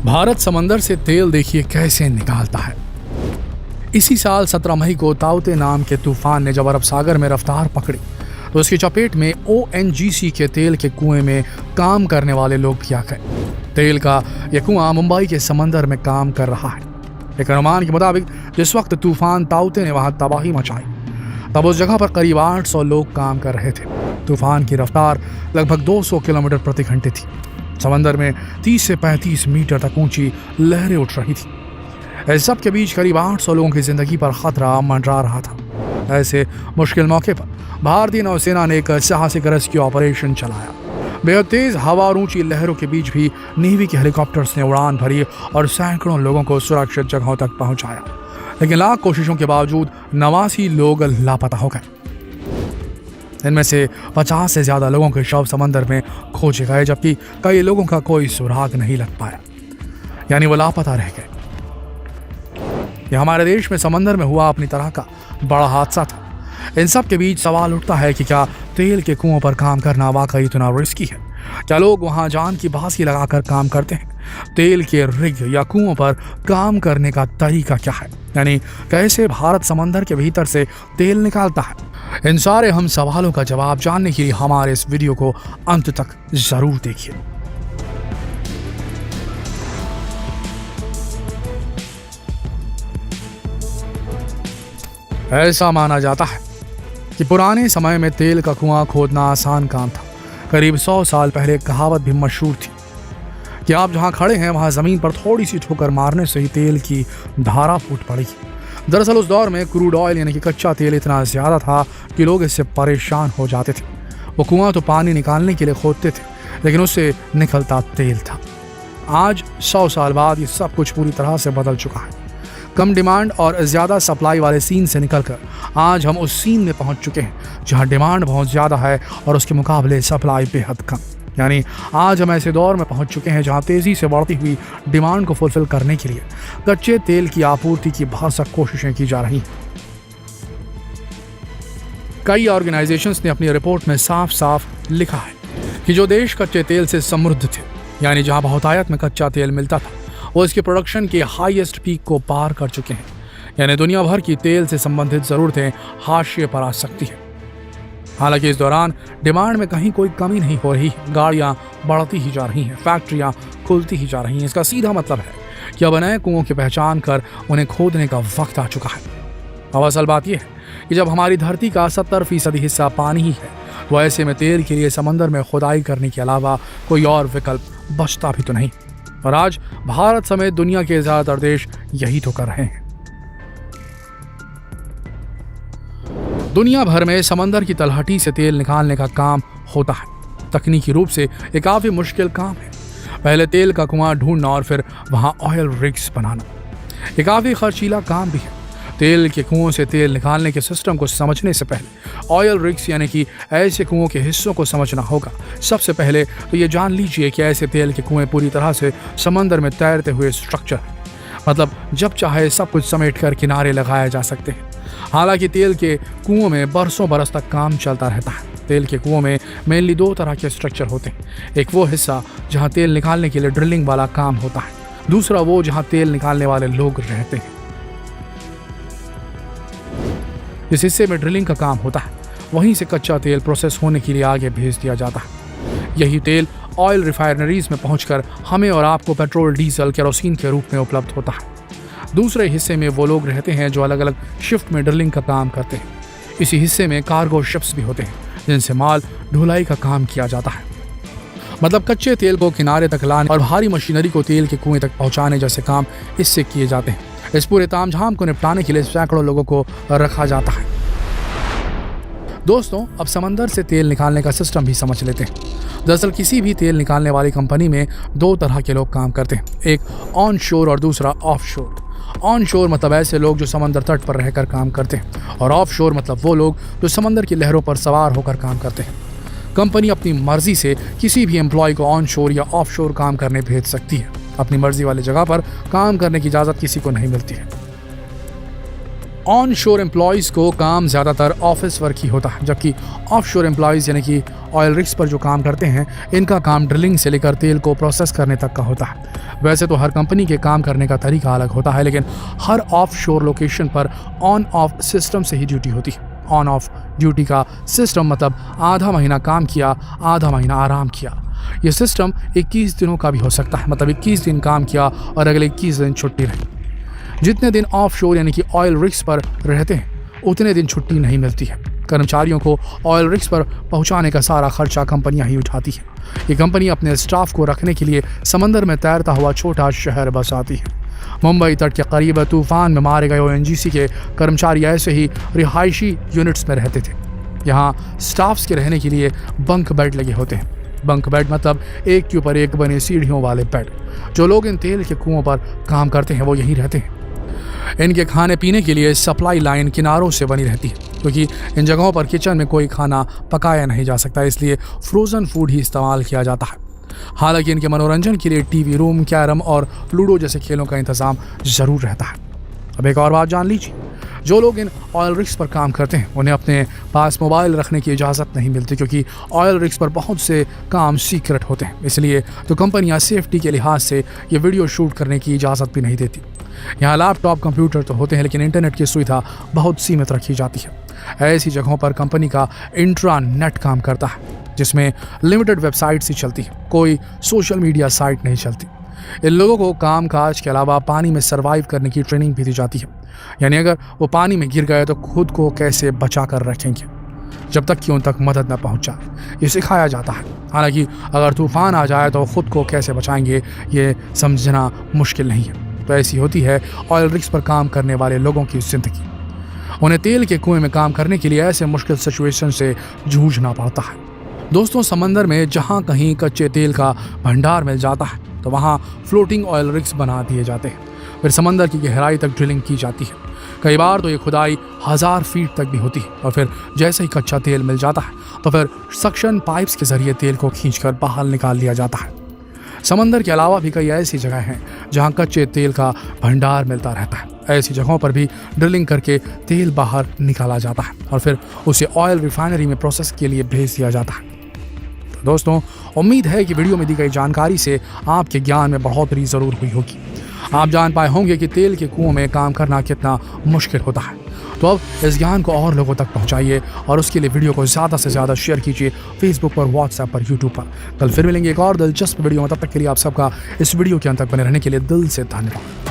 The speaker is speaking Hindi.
भारत समंदर से तेल देखिए कैसे निकालता है। इसी साल 17 मई को ताउते नाम के तूफान ने जब अरब सागर में रफ्तार पकड़ी तो उसकी चपेट में ONGC के तेल के कुएं में काम करने वाले लोग भी आ गए। तेल का यह कुआं मुंबई के समंदर में काम कर रहा है। एक अनुमान के मुताबिक जिस वक्त तूफान ताउते ने वहां तबाही मचाई तब उस जगह पर करीब 800 लोग काम कर रहे थे। तूफान की रफ्तार लगभग 200 किलोमीटर प्रति घंटे थी। समंदर में 30 से 35 मीटर तक ऊंची लहरें उठ रही थी। इस सब के बीच करीब 800 लोगों की जिंदगी पर खतरा मंडरा रहा था। ऐसे मुश्किल मौके पर भारतीय नौसेना ने एक साहसिक रेस्क्यू ऑपरेशन चलाया। बेहद तेज हवा और ऊंची लहरों के बीच भी नेवी के हेलीकॉप्टर्स ने उड़ान भरी और सैकड़ों लोगों को सुरक्षित जगहों तक पहुंचाया। लेकिन लाख कोशिशों के बावजूद 89 लोग लापता हो गए। इनमें से 50 से ज्यादा लोगों के शव समंदर में खोजे गए, जबकि कई लोगों का कोई सुराग नहीं लग पाया, यानी वो लापता रह गए। यह हमारे देश में समंदर में हुआ अपनी तरह का बड़ा हादसा था। इन सब के बीच सवाल उठता है कि क्या तेल के कुओं पर काम करना वाकई इतना रिस्की है? क्या लोग वहां जान की बाजी लगाकर काम करते हैं? तेल के रिग या कुओं पर काम करने का तरीका क्या है? यानी कैसे भारत समंदर के भीतर से तेल निकालता है? इन सारे हम सवालों का जवाब जानने के लिए हमारे इस वीडियो को अंत तक जरूर देखिए। ऐसा माना जाता है कि पुराने समय में तेल का कुआं खोदना आसान काम था। करीब 100 साल पहले एक कहावत भी मशहूर थी कि आप जहां खड़े हैं वहां जमीन पर थोड़ी सी ठोकर मारने से ही तेल की धारा फूट पड़ी। दरअसल उस दौर में क्रूड ऑयल यानी कि कच्चा तेल इतना ज्यादा था कि लोग इससे परेशान हो जाते थे। वो कुआं तो पानी निकालने के लिए खोदते थे, लेकिन उससे निकलता तेल था। आज 100 साल बाद ये सब कुछ पूरी तरह से बदल चुका है। कम डिमांड और ज्यादा सप्लाई वाले सीन से निकलकर आज हम उस सीन में पहुंच चुके हैं जहां डिमांड बहुत ज्यादा है और उसके मुकाबले सप्लाई बेहद कम। यानी आज हम ऐसे दौर में पहुंच चुके हैं जहां तेजी से बढ़ती हुई डिमांड को फुलफिल करने के लिए कच्चे तेल की आपूर्ति की भरसक कोशिशें की जा रही हैं। कई ऑर्गेनाइजेशंस ने अपनी रिपोर्ट में साफ साफ लिखा है कि जो देश कच्चे तेल से समृद्ध थे, यानी जहां बहुतायत में कच्चा तेल मिलता था, वो इसके प्रोडक्शन के हाईएस्ट पीक को पार कर चुके हैं। यानी दुनिया भर की तेल से संबंधित जरूरतें हाशिए पर आ सकती है। हालांकि इस दौरान डिमांड में कहीं कोई कमी नहीं हो रही। गाड़ियां बढ़ती ही जा रही हैं, फैक्ट्रियां खुलती ही जा रही हैं। इसका सीधा मतलब है कि अब नए कुओं की पहचान कर उन्हें खोदने का वक्त आ चुका है। अब असल बात यह है कि जब हमारी धरती का 70% हिस्सा पानी ही है, तो ऐसे में तेल के लिए समंदर में खुदाई करने के अलावा कोई और विकल्प बचता भी तो नहीं। और आज भारत समेत दुनिया के ज्यादातर देश यही तो कर रहे हैं। दुनिया भर में समंदर की तलहटी से तेल निकालने का काम होता है। तकनीकी रूप से ये काफी मुश्किल काम है। पहले तेल का कुआं ढूंढना और फिर वहां ऑयल रिग्स बनाना, ये काफी खर्चीला काम भी है। तेल के कुओं से तेल निकालने के सिस्टम को समझने से पहले ऑयल रिग्स यानी कि ऐसे कुओं के हिस्सों को समझना होगा। सबसे पहले तो ये जान लीजिए कि ऐसे तेल के कुएं पूरी तरह से समंदर में तैरते हुए स्ट्रक्चर है। मतलब जब चाहे सब कुछ समेट कर किनारे लगाए जा सकते हैं। हालांकि तेल के कुओं में बरसों बरस तक काम चलता रहता है। तेल के कुओं में मेनली 2 तरह के स्ट्रक्चर होते हैं। एक वो हिस्सा जहां तेल निकालने के लिए ड्रिलिंग वाला काम होता है, दूसरा वो जहां तेल निकालने वाले लोग रहते हैं। इस हिस्से में ड्रिलिंग का काम होता है, वहीं से कच्चा तेल प्रोसेस होने के लिए आगे भेज दिया जाता है। यही तेल ऑयल रिफाइनरीज में पहुंचकर हमें और आपको पेट्रोल, डीजल, केरोसिन के रूप में उपलब्ध होता है। दूसरे हिस्से में वो लोग रहते हैं जो अलग अलग शिफ्ट में ड्रिलिंग का काम करते हैं। इसी हिस्से में कार्गो शिप्स भी होते हैं जिनसे माल ढुलाई का काम किया जाता है। मतलब कच्चे तेल को किनारे तक लाने और भारी मशीनरी को तेल के कुएं तक पहुंचाने जैसे काम इससे किए जाते हैं। इस पूरे तामझाम को निपटाने के लिए सैकड़ों लोगों को रखा जाता है। दोस्तों, अब समंदर से तेल निकालने का सिस्टम भी समझ लेते हैं। दरअसल किसी भी तेल निकालने वाली कंपनी में 2 तरह के लोग काम करते हैं, एक ऑन शोर और दूसरा ऑफ शोर। ऑन शोर मतलब ऐसे लोग जो समंदर तट पर रहकर काम करते हैं, और ऑफ शोर मतलब वो लोग जो समंदर की लहरों पर सवार होकर काम करते हैं। कंपनी अपनी मर्जी से किसी भी एम्प्लॉय को ऑन शोर या ऑफ शोर काम करने भेज सकती है। अपनी मर्जी वाली जगह पर काम करने की इजाजत किसी को नहीं मिलती है। ऑन शोर एम्प्लॉयज़ को काम ज़्यादातर ऑफिस वर्क ही होता है, जबकि ऑफ शोर एम्प्लॉयज़ यानी कि ऑयल रिग्स पर जो काम करते हैं, इनका काम ड्रिलिंग से लेकर तेल को प्रोसेस करने तक का होता है। वैसे तो हर कंपनी के काम करने का तरीका अलग होता है, लेकिन हर ऑफ शोर लोकेशन पर ऑन ऑफ सिस्टम से ही ड्यूटी होती है। ऑन ऑफ ड्यूटी का सिस्टम मतलब आधा महीना काम किया, आधा महीना आराम किया। ये सिस्टम 21 दिनों का भी हो सकता है, मतलब 21 दिन काम किया और अगले 21 दिन छुट्टी रही। जितने दिन ऑफ शोर यानी कि ऑयल रिग्स पर रहते हैं, उतने दिन छुट्टी नहीं मिलती है। कर्मचारियों को ऑयल रिग्स पर पहुंचाने का सारा खर्चा कंपनियां ही उठाती हैं। ये कंपनी अपने स्टाफ को रखने के लिए समंदर में तैरता हुआ छोटा शहर बसाती है। मुंबई तट के करीब तूफान में मारे गए ONGC के कर्मचारी ऐसे ही रिहायशी यूनिट्स में रहते थे। यहाँ स्टाफ्स के रहने के लिए बंक बेड लगे होते हैं। बंक बेड मतलब एक के ऊपर एक बने सीढ़ियों वाले बेड। जो लोग इन तेल के कुओं पर काम करते हैं वो यहीं रहते हैं। इनके खाने पीने के लिए सप्लाई लाइन किनारों से बनी रहती है, क्योंकि इन जगहों पर किचन में कोई खाना पकाया नहीं जा सकता, इसलिए फ्रोजन फूड ही इस्तेमाल किया जाता है। हालांकि इनके मनोरंजन के लिए टीवी रूम, कैरम और लूडो जैसे खेलों का इंतजाम जरूर रहता है। अब एक और बात जान लीजिए, जो लोग इन ऑयल रिग्स पर काम करते हैं उन्हें अपने पास मोबाइल रखने की इजाज़त नहीं मिलती, क्योंकि ऑयल रिग्स पर बहुत से काम सीक्रेट होते हैं। इसलिए तो कंपनियां सेफ्टी के लिहाज से ये वीडियो शूट करने की इजाज़त भी नहीं देती। यहाँ लैपटॉप, कंप्यूटर तो होते हैं, लेकिन इंटरनेट की सुविधा बहुत सीमित रखी जाती है। ऐसी जगहों पर कंपनी का इंट्रानेट काम करता है, जिसमें लिमिटेड वेबसाइट्स ही चलती है, कोई सोशल मीडिया साइट नहीं चलती। इन लोगों को काम काज के अलावा पानी में सर्वाइव करने की ट्रेनिंग भी दी जाती है, यानी अगर वो पानी में गिर गए तो खुद को कैसे बचा कर रखेंगे जब तक कि उन तक मदद न पहुंच जाए, ये सिखाया जाता है। हालांकि अगर तूफान आ जाए तो खुद को कैसे बचाएंगे ये समझना मुश्किल नहीं है। तो ऐसी होती है ऑयल रिग्स पर काम करने वाले लोगों की जिंदगी। उन्हें तेल के कुएं में काम करने के लिए ऐसे मुश्किल सिचुएशन से जूझना पड़ता है। दोस्तों, समंदर में जहाँ कहीं कच्चे तेल का भंडार मिल जाता है तो वहाँ फ्लोटिंग ऑयल रिग्स बना दिए जाते हैं। फिर समंदर की गहराई तक ड्रिलिंग की जाती है। कई बार तो ये खुदाई 1000 फीट तक भी होती है, और फिर जैसे ही कच्चा तेल मिल जाता है तो फिर सक्शन पाइप्स के जरिए तेल को खींचकर बाहर निकाल लिया जाता है। समंदर के अलावा भी कई ऐसी जगह हैं जहां कच्चे तेल का भंडार मिलता रहता है। ऐसी जगहों पर भी ड्रिलिंग करके तेल बाहर निकाला जाता है और फिर उसे ऑयल रिफाइनरी में प्रोसेस के लिए भेज दिया जाता है। तो दोस्तों, उम्मीद है कि वीडियो में दी गई जानकारी से आपके ज्ञान में बढ़ोतरी ज़रूर हुई होगी। आप जान पाए होंगे कि तेल के कुओं में काम करना कितना मुश्किल होता है। तो अब इस ज्ञान को और लोगों तक पहुंचाइए और उसके लिए वीडियो को ज़्यादा से ज़्यादा शेयर कीजिए फेसबुक पर, व्हाट्सएप पर, यूट्यूब पर। कल फिर मिलेंगे एक और दिलचस्प वीडियो में। तब तक के लिए आप सबका इस वीडियो के अंत तक बने रहने के लिए दिल से धन्यवाद।